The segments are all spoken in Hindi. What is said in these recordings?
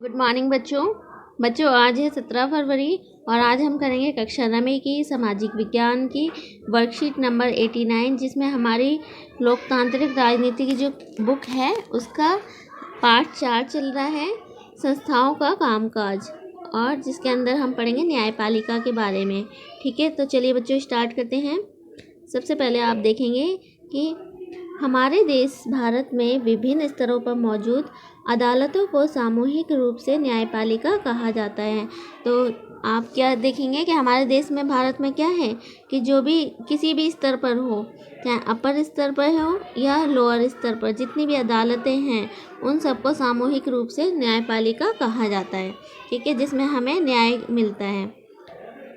गुड मॉर्निंग बच्चों आज है 17 फरवरी और आज हम करेंगे कक्षा 9 की सामाजिक विज्ञान की वर्कशीट नंबर 89, जिसमें हमारी लोकतांत्रिक राजनीति की जो बुक है उसका पार्ट 4 चल रहा है, संस्थाओं का कामकाज, और जिसके अंदर हम पढ़ेंगे न्यायपालिका के बारे में। ठीक है, तो चलिए बच्चों स्टार्ट करते हैं। सबसे पहले आप देखेंगे कि हमारे देश भारत में विभिन्न स्तरों पर मौजूद अदालतों को सामूहिक रूप से न्यायपालिका कहा जाता है। तो आप क्या देखेंगे कि हमारे देश में भारत में क्या है कि जो भी किसी भी स्तर पर हो, चाहे अपर स्तर पर हो या लोअर स्तर पर, जितनी भी अदालतें हैं उन सबको सामूहिक रूप से न्यायपालिका कहा जाता है। ठीक है, जिसमें हमें न्याय मिलता है।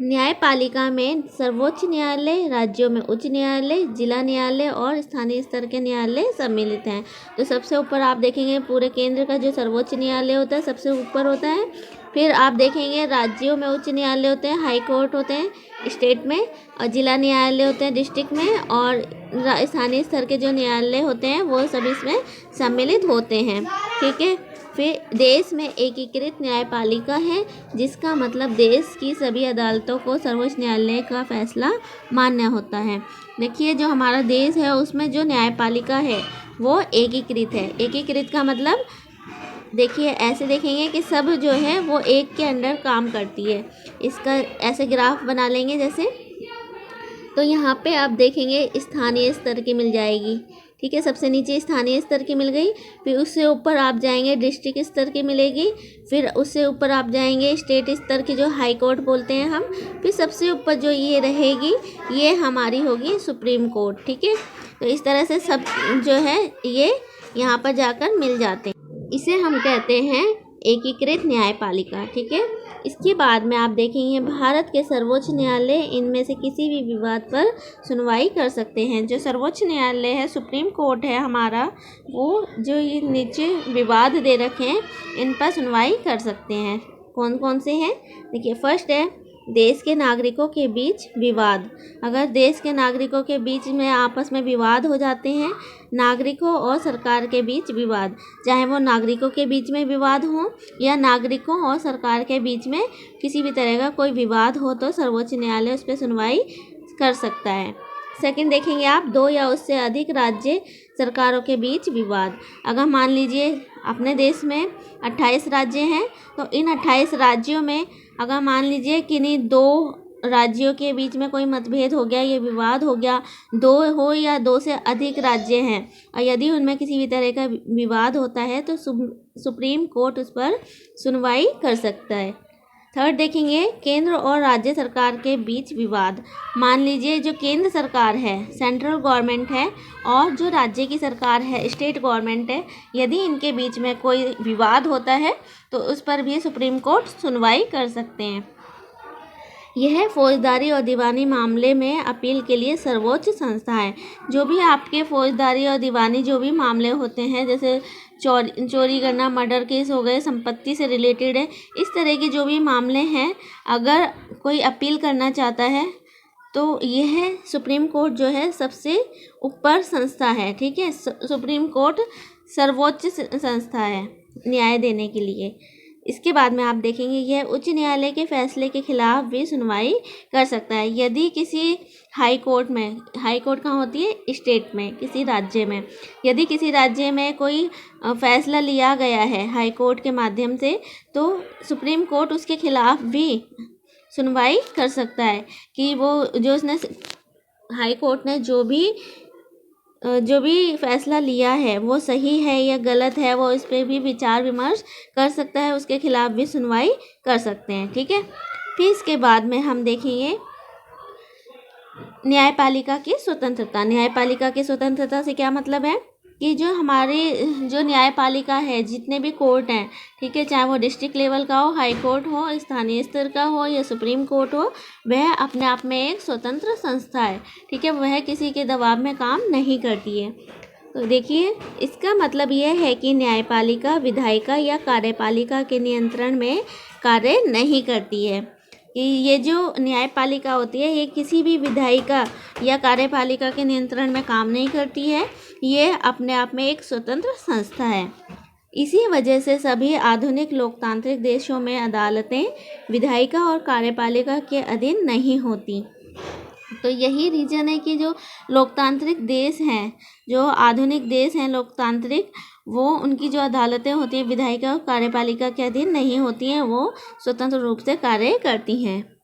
न्यायपालिका में सर्वोच्च न्यायालय, राज्यों में उच्च न्यायालय, जिला न्यायालय और स्थानीय स्तर के न्यायालय सम्मिलित हैं। तो सबसे ऊपर आप देखेंगे पूरे केंद्र का जो सर्वोच्च न्यायालय होता है सबसे ऊपर होता है। फिर आप देखेंगे राज्यों में उच्च न्यायालय होते हैं, हाई कोर्ट होते हैं स्टेट में, और जिला न्यायालय होते हैं डिस्ट्रिक्ट में, और स्थानीय स्तर के जो न्यायालय होते हैं वो सभी इसमें सम्मिलित होते हैं। ठीक है, फिर देश में एकीकृत न्यायपालिका है, जिसका मतलब देश की सभी अदालतों को सर्वोच्च न्यायालय का फैसला मान्य होता है। देखिए जो हमारा देश है उसमें जो न्यायपालिका है वो एकीकृत है। एकीकृत का मतलब देखिए ऐसे देखेंगे कि सब जो है वो एक के अंडर काम करती है। इसका ऐसे ग्राफ बना लेंगे जैसे, तो यहाँ पे आप देखेंगे स्थानीय स्तर की मिल जाएगी। ठीक है, सबसे नीचे स्थानीय स्तर की मिल गई, फिर उससे ऊपर आप जाएंगे डिस्ट्रिक्ट स्तर की मिलेगी, फिर उससे ऊपर आप जाएंगे स्टेट स्तर की जो हाई कोर्ट बोलते हैं हम, फिर सबसे ऊपर जो ये रहेगी ये हमारी होगी सुप्रीम कोर्ट। ठीक है, तो इस तरह से सब जो है ये यहाँ पर जाकर मिल जाते हैं। इसे हम कहते हैं एकीकृत न्यायपालिका। ठीक है, इसके बाद में आप देखेंगे भारत के सर्वोच्च न्यायालय इनमें से किसी भी विवाद पर सुनवाई कर सकते हैं। जो सर्वोच्च न्यायालय है, सुप्रीम कोर्ट है हमारा, वो जो ये नीचे विवाद दे रखे हैं इन पर सुनवाई कर सकते हैं। कौन कौन से हैं देखिए, फर्स्ट है देश के नागरिकों के बीच विवाद। अगर देश के नागरिकों के बीच में आपस में विवाद हो जाते हैं, नागरिकों और सरकार के बीच विवाद, चाहे वो नागरिकों के बीच में विवाद हो या नागरिकों और सरकार के बीच में किसी भी तरह का कोई विवाद हो, तो सर्वोच्च न्यायालय उस पर सुनवाई कर सकता है। सेकंड देखेंगे आप, दो या उससे अधिक राज्य सरकारों के बीच विवाद। अगर मान लीजिए अपने देश में 28 राज्य हैं, तो इन 28 राज्यों में अगर मान लीजिए किन्हीं दो राज्यों के बीच में कोई मतभेद हो गया, ये विवाद हो गया, दो हो या दो से अधिक राज्य हैं, और यदि उनमें किसी भी तरह का विवाद होता है तो सुप्रीम कोर्ट उस पर सुनवाई कर सकता है। थर्ड देखेंगे केंद्र और राज्य सरकार के बीच विवाद। मान लीजिए जो केंद्र सरकार है, सेंट्रल गवर्नमेंट है, और जो राज्य की सरकार है, स्टेट गवर्नमेंट है, यदि इनके बीच में कोई विवाद होता है तो उस पर भी सुप्रीम कोर्ट सुनवाई कर सकते हैं। यह फौजदारी और दीवानी मामले में अपील के लिए सर्वोच्च संस्था है। जो भी आपके फौजदारी और दीवानी जो भी मामले होते हैं, जैसे चोरी करना, मर्डर केस हो गए, संपत्ति से रिलेटेड है, इस तरह के जो भी मामले हैं, अगर कोई अपील करना चाहता है तो यह सुप्रीम कोर्ट जो है सबसे ऊपर संस्था है। ठीक है, सुप्रीम कोर्ट सर्वोच्च संस्था है न्याय देने के लिए। इसके बाद में आप देखेंगे यह उच्च न्यायालय के फैसले के खिलाफ भी सुनवाई कर सकता है। यदि किसी हाई कोर्ट में, हाई कोर्ट कहाँ होती है, स्टेट में, किसी राज्य में, यदि किसी राज्य में कोई फैसला लिया गया है हाई कोर्ट के माध्यम से, तो सुप्रीम कोर्ट उसके खिलाफ भी सुनवाई कर सकता है कि वो जो उसने हाई कोर्ट ने जो भी फैसला लिया है वो सही है या गलत है, वो इस पर भी विचार विमर्श कर सकता है, उसके खिलाफ भी सुनवाई कर सकते हैं। ठीक है, फिर इसके बाद में हम देखेंगे न्यायपालिका की स्वतंत्रता। न्यायपालिका की स्वतंत्रता से क्या मतलब है कि जो हमारे जो न्यायपालिका है, जितने भी कोर्ट हैं, ठीक है, चाहे वो डिस्ट्रिक्ट लेवल का हो, हाई कोर्ट हो, स्थानीय स्तर का हो या सुप्रीम कोर्ट हो, वह अपने आप में एक स्वतंत्र संस्था है। ठीक है, वह किसी के दबाव में काम नहीं करती है। तो देखिए इसका मतलब यह है कि न्यायपालिका विधायिका या कार्यपालिका के नियंत्रण में कार्य नहीं करती है। कि ये जो न्यायपालिका होती है ये किसी भी विधायिका या कार्यपालिका के नियंत्रण में काम नहीं करती है, ये अपने आप में एक स्वतंत्र संस्था है। इसी वजह से सभी आधुनिक लोकतांत्रिक देशों में अदालतें विधायिका और कार्यपालिका के अधीन नहीं होती। तो यही रीज़न है कि जो लोकतांत्रिक देश हैं, जो आधुनिक देश हैं लोकतांत्रिक, वो उनकी जो अदालतें होती हैं विधायिका और कार्यपालिका के अधीन नहीं होती हैं, वो स्वतंत्र रूप से कार्य करती हैं।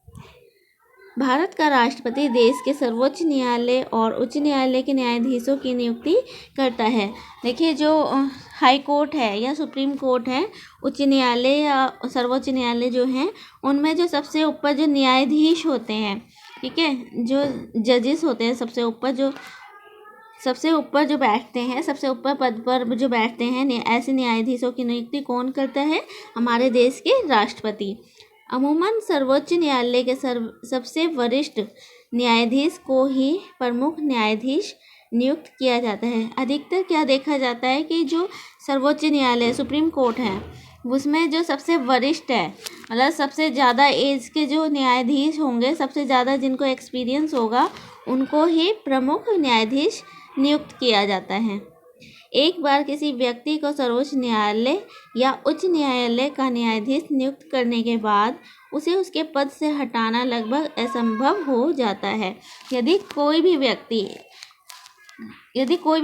भारत का राष्ट्रपति देश के सर्वोच्च न्यायालय और उच्च न्यायालय के न्यायाधीशों की नियुक्ति करता है। देखिए, जो हाई कोर्ट है या सुप्रीम कोर्ट है, उच्च न्यायालय या सर्वोच्च न्यायालय जो हैं, उनमें जो सबसे ऊपर जो न्यायाधीश होते हैं, ठीक है, जो जजेस होते हैं, सबसे ऊपर जो बैठते हैं, सबसे ऊपर पद पर जो बैठते हैं, ऐसे न्यायाधीशों की नियुक्ति कौन करता है? हमारे देश के राष्ट्रपति। अमूमन सर्वोच्च न्यायालय के सबसे वरिष्ठ न्यायाधीश को ही प्रमुख न्यायाधीश नियुक्त किया जाता है। अधिकतर क्या देखा जाता है कि जो सर्वोच्च न्यायालय सुप्रीम कोर्ट है, उसमें जो सबसे वरिष्ठ है, मतलब सबसे ज़्यादा एज के जो न्यायाधीश होंगे, सबसे ज़्यादा जिनको एक्सपीरियंस होगा, उनको ही प्रमुख न्यायाधीश नियुक्त किया जाता है। एक बार किसी व्यक्ति को सर्वोच्च न्यायालय या उच्च न्यायालय का न्यायाधीश नियुक्त करने के बाद उसे उसके पद से हटाना लगभग असंभव हो जाता है। यदि कोई भी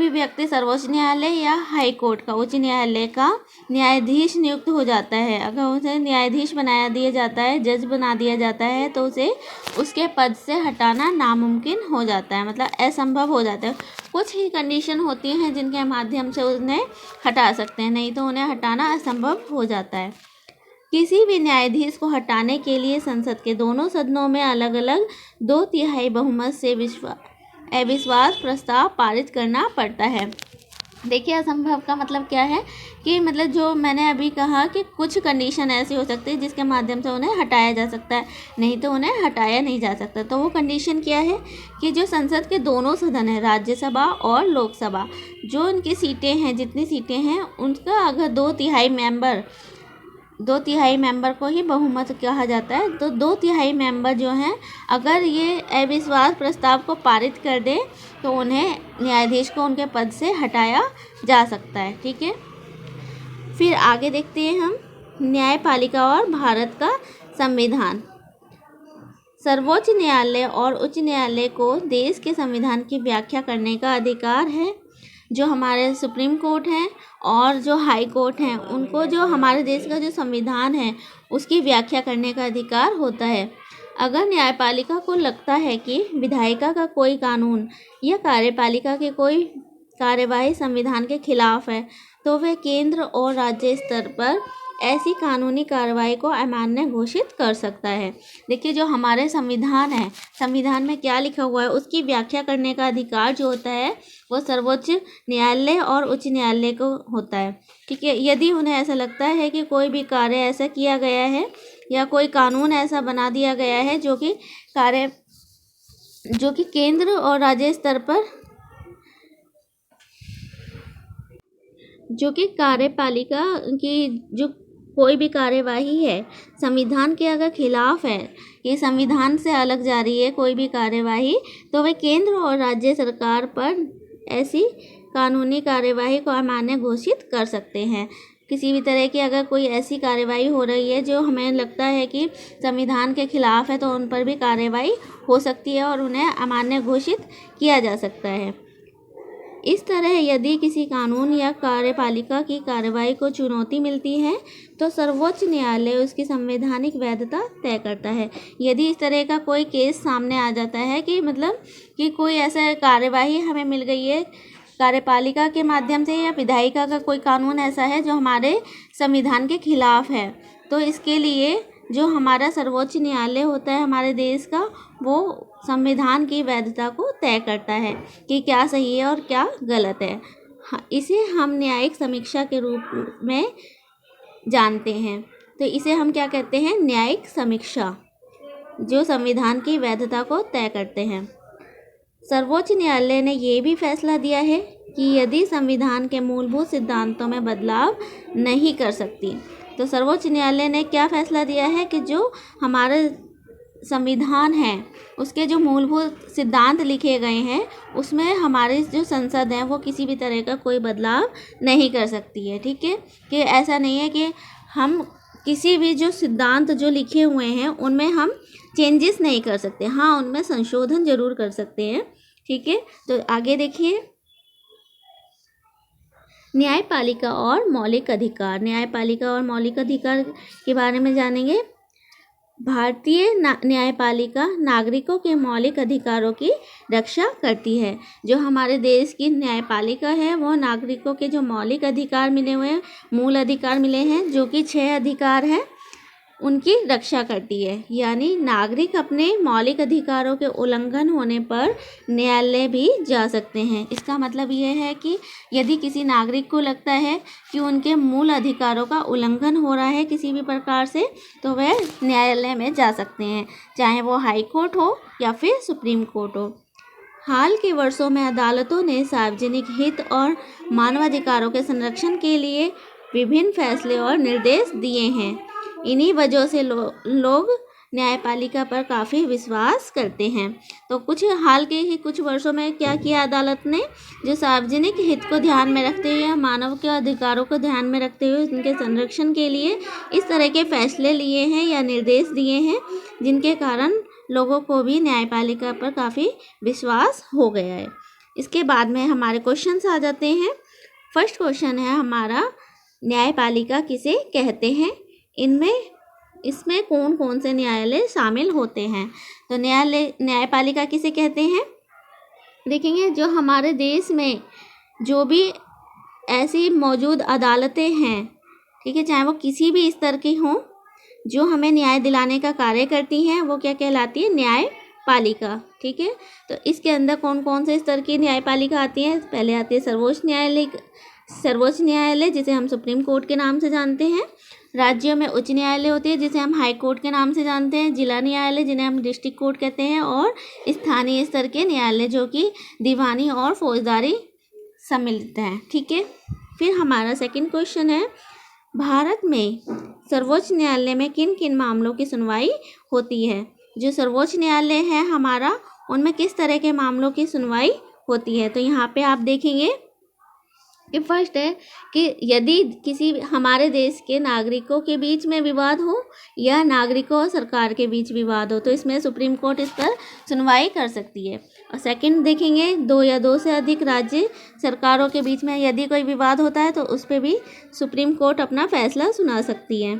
व्यक्ति सर्वोच्च न्यायालय या हाई कोर्ट का, उच्च न्यायालय का न्यायाधीश नियुक्त हो जाता है, अगर उसे न्यायाधीश बना दिया जाता है, जज बना दिया जाता है, तो उसे उसके पद से हटाना नामुमकिन हो जाता है, मतलब असंभव हो जाता है। कुछ ही कंडीशन होती हैं जिनके माध्यम से उन्हें हटा सकते हैं, नहीं तो उन्हें हटाना असंभव हो जाता है। किसी भी न्यायाधीश को हटाने के लिए संसद के दोनों सदनों में अलग अलग 2/3 बहुमत से अविश्वास प्रस्ताव पारित करना पड़ता है। देखिए, असंभव का मतलब क्या है कि मतलब जो मैंने अभी कहा कि कुछ कंडीशन ऐसी हो सकती है जिसके माध्यम से उन्हें हटाया जा सकता है, नहीं तो उन्हें हटाया नहीं जा सकता। तो वो कंडीशन क्या है कि जो संसद के दोनों सदन हैं, राज्यसभा और लोकसभा, जो उनकी सीटें हैं, जितनी सीटें हैं, उनका अगर 2/3 मेंबर को ही बहुमत कहा जाता है। तो 2/3 मेंबर जो हैं, अगर ये अविश्वास प्रस्ताव को पारित कर दे तो उन्हें न्यायाधीश को उनके पद से हटाया जा सकता है। ठीक है, फिर आगे देखते हैं हम न्यायपालिका और भारत का संविधान। सर्वोच्च न्यायालय और उच्च न्यायालय को देश के संविधान की व्याख्या करने का अधिकार है। जो हमारे सुप्रीम कोर्ट हैं और जो हाई कोर्ट हैं, उनको जो हमारे देश का जो संविधान है उसकी व्याख्या करने का अधिकार होता है। अगर न्यायपालिका को लगता है कि विधायिका का कोई कानून या कार्यपालिका की कोई कार्यवाही संविधान के खिलाफ है, तो वह केंद्र और राज्य स्तर पर ऐसी कानूनी कार्रवाई को अमान्य घोषित कर सकता है। देखिए, जो हमारे संविधान है, संविधान में क्या लिखा हुआ है उसकी व्याख्या करने का अधिकार जो होता है वो सर्वोच्च न्यायालय और उच्च न्यायालय को होता है। ठीक है, यदि उन्हें ऐसा लगता है कि कोई भी कार्य ऐसा किया गया है या कोई कानून ऐसा बना दिया गया है जो कि केंद्र और राज्य स्तर पर, जो कि कार्यपालिका की जो कोई भी कार्यवाही है संविधान के अगर खिलाफ है, ये संविधान से अलग जा रही है कोई भी कार्यवाही, तो वह केंद्र और राज्य सरकार पर ऐसी कानूनी कार्यवाही को अमान्य घोषित कर सकते हैं। किसी भी तरह की अगर कोई ऐसी कार्यवाही हो रही है जो हमें लगता है कि संविधान के खिलाफ है, तो उन पर भी कार्यवाही हो सकती है और उन्हें अमान्य घोषित किया जा सकता है। इस तरह यदि किसी कानून या कार्यपालिका की कार्रवाई को चुनौती मिलती है तो सर्वोच्च न्यायालय उसकी संवैधानिक वैधता तय करता है। यदि इस तरह का कोई केस सामने आ जाता है कि मतलब कि कोई ऐसा कार्यवाही हमें मिल गई है कार्यपालिका के माध्यम से या विधायिका का कोई कानून ऐसा है जो हमारे संविधान के खिलाफ है, तो इसके लिए जो हमारा सर्वोच्च न्यायालय होता है हमारे देश का, वो संविधान की वैधता को तय करता है कि क्या सही है और क्या गलत है। इसे हम न्यायिक समीक्षा के रूप में जानते हैं। तो इसे हम क्या कहते हैं? न्यायिक समीक्षा, जो संविधान की वैधता को तय करते हैं। सर्वोच्च न्यायालय ने ये भी फैसला दिया है कि यदि संविधान के मूलभूत सिद्धांतों में बदलाव नहीं कर सकती, तो सर्वोच्च न्यायालय ने क्या फैसला दिया है कि जो हमारे संविधान है उसके जो मूलभूत सिद्धांत लिखे गए हैं उसमें हमारी जो संसद है वो किसी भी तरह का कोई बदलाव नहीं कर सकती है। ठीक है, कि ऐसा नहीं है कि हम किसी भी जो सिद्धांत जो लिखे हुए हैं उनमें हम चेंजेस नहीं कर सकते, हाँ उनमें संशोधन जरूर कर सकते हैं। ठीक है, तो आगे देखिए, न्यायपालिका और मौलिक अधिकार। न्यायपालिका और मौलिक अधिकार के बारे में जानेंगे। भारतीय न्यायपालिका नागरिकों के मौलिक अधिकारों की रक्षा करती है। जो हमारे देश की न्यायपालिका है वो नागरिकों के जो मौलिक अधिकार मिले हुए हैं, मूल अधिकार मिले हैं जो कि 6 अधिकार हैं, उनकी रक्षा करती है। यानी नागरिक अपने मौलिक अधिकारों के उल्लंघन होने पर न्यायालय भी जा सकते हैं। इसका मतलब ये है कि यदि किसी नागरिक को लगता है कि उनके मूल अधिकारों का उल्लंघन हो रहा है किसी भी प्रकार से, तो वह न्यायालय में जा सकते हैं, चाहे वो हाई कोर्ट हो या फिर सुप्रीम कोर्ट हो। हाल के वर्षों में अदालतों ने सार्वजनिक हित और मानवाधिकारों के संरक्षण के लिए विभिन्न फैसले और निर्देश दिए हैं। इन्हीं वजह से लोग न्यायपालिका पर काफ़ी विश्वास करते हैं। तो हाल के ही कुछ वर्षों में क्या किया अदालत ने, जो सार्वजनिक हित को ध्यान में रखते हुए, मानव के अधिकारों को ध्यान में रखते हुए उनके संरक्षण के लिए इस तरह के फैसले लिए हैं या निर्देश दिए हैं, जिनके कारण लोगों को भी न्यायपालिका पर काफ़ी विश्वास हो गया है। इसके बाद में हमारे क्वेश्चंस आ जाते हैं। फर्स्ट क्वेश्चन है हमारा, न्यायपालिका किसे कहते हैं? इसमें कौन कौन से न्यायालय शामिल होते हैं? तो न्यायपालिका किसे कहते हैं? देखेंगे, जो हमारे देश में जो भी ऐसी मौजूद अदालतें हैं, ठीक है, चाहे वो किसी भी स्तर की हों, जो हमें न्याय दिलाने का कार्य करती हैं, वो क्या कहलाती है? न्यायपालिका। ठीक है, तो इसके अंदर कौन कौन से स्तर की न्यायपालिका आती है? पहले आती है सर्वोच्च न्यायालय जिसे हम सुप्रीम कोर्ट के नाम से जानते हैं। राज्यों में उच्च न्यायालय होते हैं जिसे हम हाई कोर्ट के नाम से जानते हैं। जिला न्यायालय जिन्हें हम डिस्ट्रिक्ट कोर्ट कहते हैं, और स्थानीय स्तर के न्यायालय जो कि दीवानी और फौजदारी सम्मिलित हैं। ठीक है, फिर हमारा सेकंड क्वेश्चन है, भारत में सर्वोच्च न्यायालय में किन किन मामलों की सुनवाई होती है? जो सर्वोच्च न्यायालय है हमारा, उनमें किस तरह के मामलों की सुनवाई होती है? तो यहाँ पे आप देखेंगे कि फर्स्ट है कि यदि किसी हमारे देश के नागरिकों के बीच में विवाद हो या नागरिकों और सरकार के बीच विवाद हो, तो इसमें सुप्रीम कोर्ट इस पर सुनवाई कर सकती है। और सेकंड देखेंगे, 2 या 2 से अधिक राज्य सरकारों के बीच में यदि कोई विवाद होता है तो उस पर भी सुप्रीम कोर्ट अपना फैसला सुना सकती है।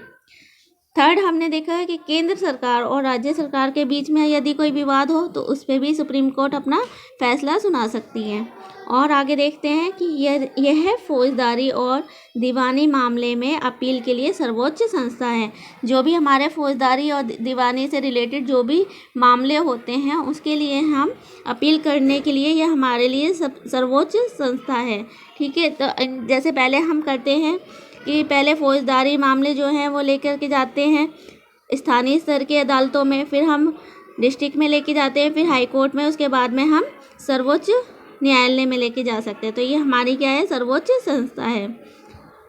थर्ड हमने देखा है कि केंद्र सरकार और राज्य सरकार के बीच में यदि कोई विवाद हो तो उस पर भी सुप्रीम कोर्ट अपना फैसला सुना सकती है। और आगे देखते हैं कि यह फौजदारी और दीवानी मामले में अपील के लिए सर्वोच्च संस्था है। जो भी हमारे फौजदारी और दीवानी से रिलेटेड जो भी मामले होते हैं उसके लिए हम अपील करने के लिए यह हमारे लिए सर्वोच्च संस्था है। ठीक है, तो जैसे पहले हम करते हैं कि पहले फौजदारी मामले जो हैं वो लेकर के जाते हैं स्थानीय स्तर की अदालतों में, फिर हम डिस्ट्रिक्ट में लेके जाते हैं, फिर हाई कोर्ट में, उसके बाद में हम सर्वोच्च न्यायालय में लेके जा सकते हैं। तो ये हमारी क्या है? सर्वोच्च संस्था है।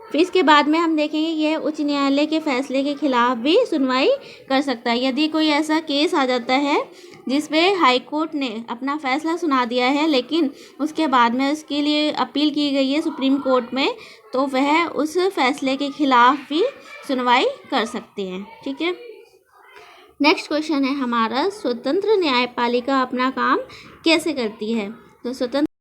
फिर इसके बाद में हम देखेंगे यह उच्च न्यायालय के फैसले के खिलाफ भी सुनवाई कर सकता है। यदि कोई ऐसा केस आ जाता है जिसमें हाई कोर्ट ने अपना फैसला सुना दिया है लेकिन उसके बाद में उसके लिए अपील की गई है सुप्रीम कोर्ट में, तो वह उस फैसले के खिलाफ भी सुनवाई कर सकते हैं। ठीक है, नेक्स्ट क्वेश्चन है हमारा, स्वतंत्र न्यायपालिका अपना काम कैसे करती है? तो स्वतंत्र